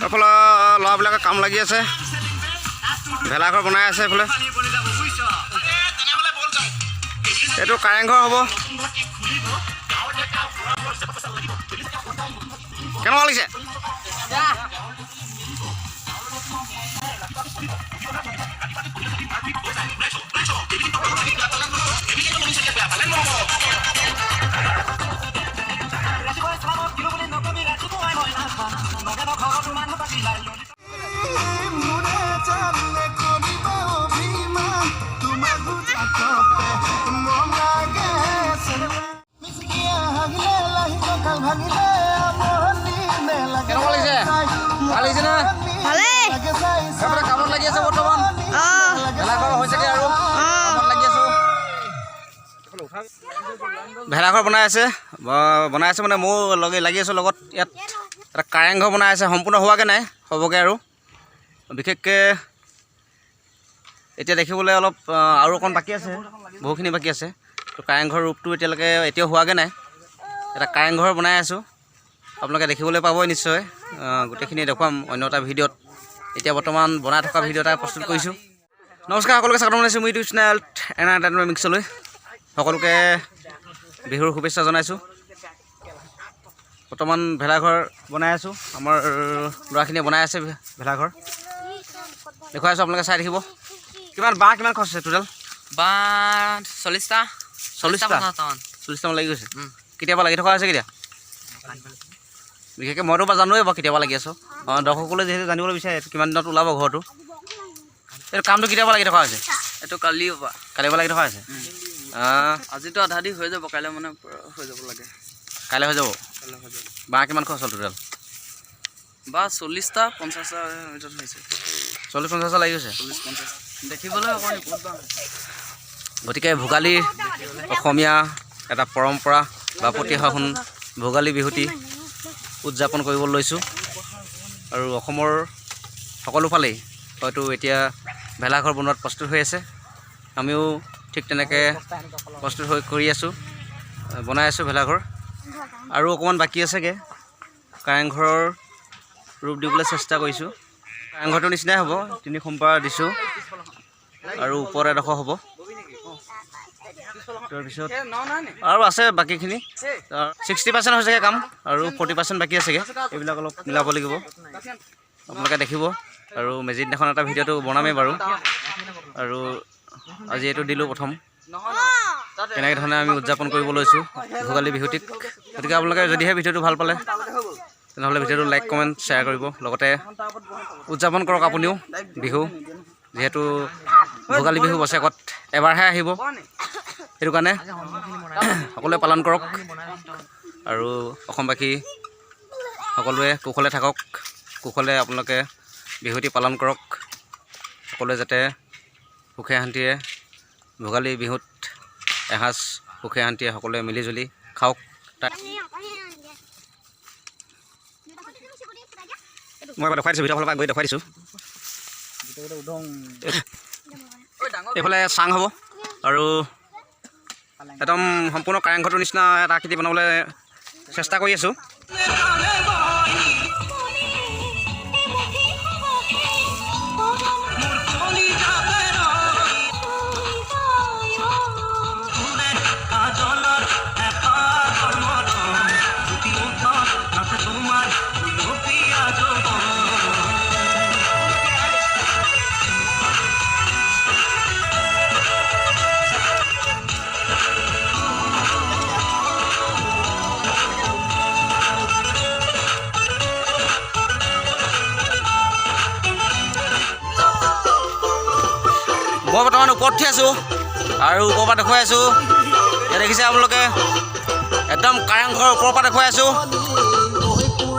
এইফালে ল'ৰাবিলাকে কাম লাগি আছে, ভেলাঘৰ বনাই আছে। এইফালে এইটো কাৰেংঘৰ হ'ব। কেনেকুৱা লাগিছে? ভাল লাগিছে না? কামত লাগি আছে বৰ্তমান। ভেলাঘৰ হৈছেগৈ আৰু কামত লাগি আছো। ভেলাঘৰ বনাই আছে মানে মোৰ লাগি আছোঁ লগত। ইয়াত এটা কাৰেংঘৰ বনাই আছে, সম্পূৰ্ণ হোৱাকৈ নাই, হ'বগৈ আৰু। বিশেষকৈ এতিয়া দেখিবলৈ অলপ আৰু অকণ বাকী আছে, বহুখিনি বাকী আছে। তো কাৰেংঘৰ ৰূপটো এতিয়াও হোৱাগৈ নাই। এটা কাৰেংঘৰ বনাই আছোঁ, আপোনালোকে দেখিবলৈ পাবই নিশ্চয়। গোটেইখিনি দেখুৱাম অন্য এটা ভিডিঅ'ত। এতিয়া বৰ্তমান বনাই থকা ভিডিঅ' এটা প্ৰস্তুত কৰিছোঁ। নমস্কাৰ, সকলোকে স্বাগতম জনাইছোঁ মোৰ ইউটিউব চেনেল এণ্টাৰটেইনমেণ্ট মিক্সলৈ। সকলোকে বিহুৰ শুভেচ্ছা জনাইছোঁ। বৰ্তমান ভেলাঘৰ বনাই আছোঁ, আমাৰ ল'ৰাখিনিয়ে বনাই আছে ভেলাঘৰ। দেখুৱাই আছোঁ, আপোনালোকে চাই থাকিব। বাঁহ কিমান খৰচ হৈছে টোটেল? বাঁহ 40টা লাগি গৈছে। কেতিয়াবা লাগি থকা হৈছে কেতিয়া? বিশেষকৈ মইতো জানোৱেই বাৰু কেতিয়াবা লাগি আছোঁ। দৰ্শকসকলে যিহেতু জানিবলৈ বিচাৰে কিমান দিনত ওলাব ঘৰটো। এইটো কামটো কেতিয়াবা লাগি থকা হৈছে? এইটো কালিৰ পৰা লাগি থকা হৈছে। আজিতো আধা দি হৈ যাব, কাইলৈ মানে হৈ যাব লাগে। কাইলৈ হৈ যাব। বাঁহ কিমান খৰচ হ'ল টোটেল? বাঁহ 40টা 50টা ভিতৰত হৈছে। 40-50টা লাগি গৈছে। 40-50 দেখিবলৈ অকণমান বহুত বাঁহ। গতিকে ভোগালী অসমীয়া এটা পৰম্পৰা বা প্ৰতিশাসন ভোগালী বিহুটি উদযাপন কৰিবলৈ লৈছোঁ। আৰু অসমৰ সকলো ফালেই হয়তো এতিয়া ভেলাঘৰ বনোৱাত প্ৰস্তুত হৈ আছে। আমিও ঠিক তেনেকৈ প্ৰস্তুত কৰি আছোঁ, বনাই আছোঁ ভেলাঘৰ। আৰু অকণমান বাকী আছেগৈ। কাৰেংঘৰৰ ৰূপ দিবলৈ চেষ্টা কৰিছোঁ। কাৰেংঘৰটোৰ নিচিনাই হ'ব, 3 সোমবাৰ দিছোঁ আৰু ওপৰত এডোখৰ হ'ব। তাৰপিছত আৰু আছে বাকীখিনি। 60% হৈছেগৈ কাম আৰু 40% বাকী আছেগৈ। এইবিলাক অলপ মিলাব লাগিব, আপোনালোকে দেখিব। আৰু মেজিৰ দিনাখন এটা ভিডিঅ'টো বনামেই বাৰু। আৰু আজি এইটো দিলোঁ প্ৰথম, কেনেকৈ ধৰণে আমি উদযাপন কৰিব লৈছোঁ ভোগালী বিহুটিক। গতিকে আপোনালোকে যদিহে ভিডিঅ'টো ভাল পালে তেনেহ'লে ভিডিঅ'টো লাইক কমেণ্ট শ্বেয়াৰ কৰিব, লগতে উদযাপন কৰক আপুনিও বিহু। যিহেতু ভোগালী বিহু বছৰেকত এবাৰহে আহিব, সেইটো কাৰণে সকলোৱে পালন কৰক। আৰু অসমবাসী সকলোৱে কুশলে থাকক, কুশলে আপোনালোকে বিহুটি পালন কৰক। সকলোৱে যাতে সুখে শান্তিৰে ভোগালী বিহুত এসাঁজ সুখে শান্তিৰে সকলোৱে মিলিজুলি খাওক। মই দেখুৱাই দিছোঁ, ভিতৰৰ ফালৰ পৰা গৈ দেখুৱাই দিছোঁ। এইফালে চাং হ'ব আৰু একদম সম্পূৰ্ণ কাৰেংঘৰটোৰ নিচিনা এটা আকৃতি বনাবলৈ চেষ্টা কৰি আছোঁ। মই বৰ্তমান ওপৰত উঠি আছোঁ আৰু ওপৰৰ পৰা দেখুৱাই আছোঁ। ইয়াত দেখিছে আপোনালোকে একদম কাৰেংঘৰৰ ওপৰৰ পৰা দেখুৱাই আছোঁ।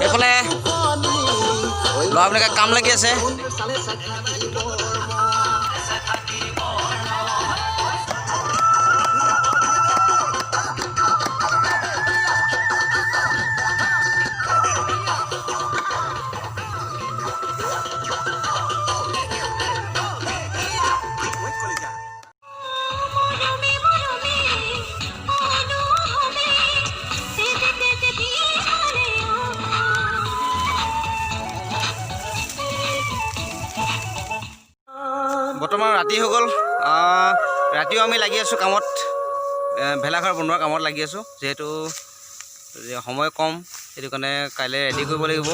এইফালে ল'ৰাবিলাকে কাম লাগি আছে। বৰ্তমান ৰাতি হৈ গ'ল। ৰাতিও আমি লাগি আছোঁ কামত, ভেলাঘৰ বনোৱাৰ কামত লাগি আছোঁ। যিহেতু সময় কম, সেইটো কাৰণে কাইলৈ ৰেডি কৰিব লাগিব।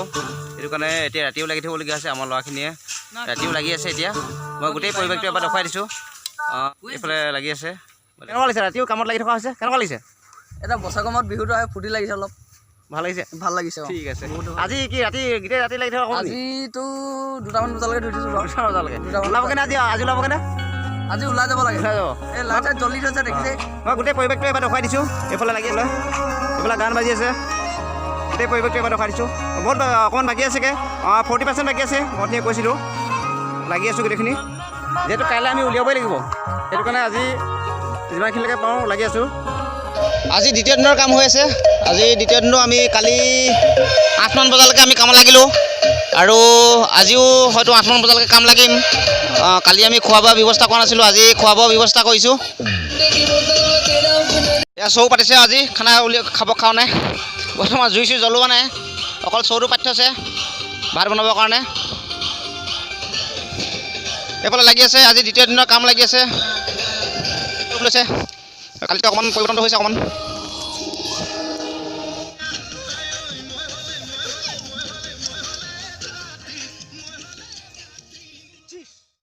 সেইটো কাৰণে এতিয়া ৰাতিও লাগি থাকিবলগীয়া হৈছে। আমাৰ ল'ৰাখিনিয়ে ৰাতিও লাগি আছে। এতিয়া মই গোটেই পৰিৱেশটো এবাৰ দেখুৱাই দিছোঁ। এইফালে লাগি আছে। কেনেকুৱা লাগিছে? ৰাতিও কামত লাগি থকা হৈছে, কেনেকুৱা লাগিছে? এটা বছৰৰ মূৰত বিহুটো আহে, ফূৰ্তি লাগিছে অলপ। ভাল লাগিছে? ভাল লাগিছে। ঠিক আছে। আজি কি গোটেই ৰাতি লাগি থকা? আজিতো 2টামান বজালৈকে ধৰি দিছোঁ বাৰু। 2টা বজালৈকে ওলাবগৈ নে? আজি ওলাবগৈ নে? আজি ওলাই যাব লাগে। ওলাই যাব। এই লাইট জ্বলি থৈছে দেখিছে। মই গোটেই পৰিৱেশটো এবাৰ দেখুৱাই দিছোঁ। এইফালে লাগি লৈ এইফালে গান বাজি আছে। গোটেই পৰিৱেশটো এবাৰ দেখুৱাই দিছোঁ। বহুত অকণমান বাকী আছেগৈ। 40% বাকী আছে। মই অথনি কৈছিলোঁ লাগি আছোঁ গোটেইখিনি। যিহেতু কাইলৈ আমি উলিয়াবই লাগিব, সেইটো কাৰণে আজি যিমানখিনিলৈকে পাৰোঁ লাগি আছোঁ। আজি দ্বিতীয় দিনৰ কাম হৈ আছে। আজি দ্বিতীয় দিনো আমি কালি 8মান বজালৈকে আমি কামত লাগিলোঁ, আৰু আজিও হয়তো 8মান বজালৈকে কাম লাগিম। কালি আমি খোৱা বোৱা ব্যৱস্থা কৰা নাছিলোঁ, আজি খোৱা বোৱা ব্যৱস্থা কৰিছোঁ। এয়া চৌ পাতিছে আজি, খানা খাবৰ কাৰণে। বৰ্তমান জুই চুই জ্বলোৱা নাই, অকল চৌটো পাতি থৈছে ভাত বনাবৰ কাৰণে। এইফালে লাগি আছে, আজি দ্বিতীয় দিনৰ কাম লাগি আছে। লৈছে কালিতকৈ অকণমান পৰিৱৰ্তন হৈছে অকণমান।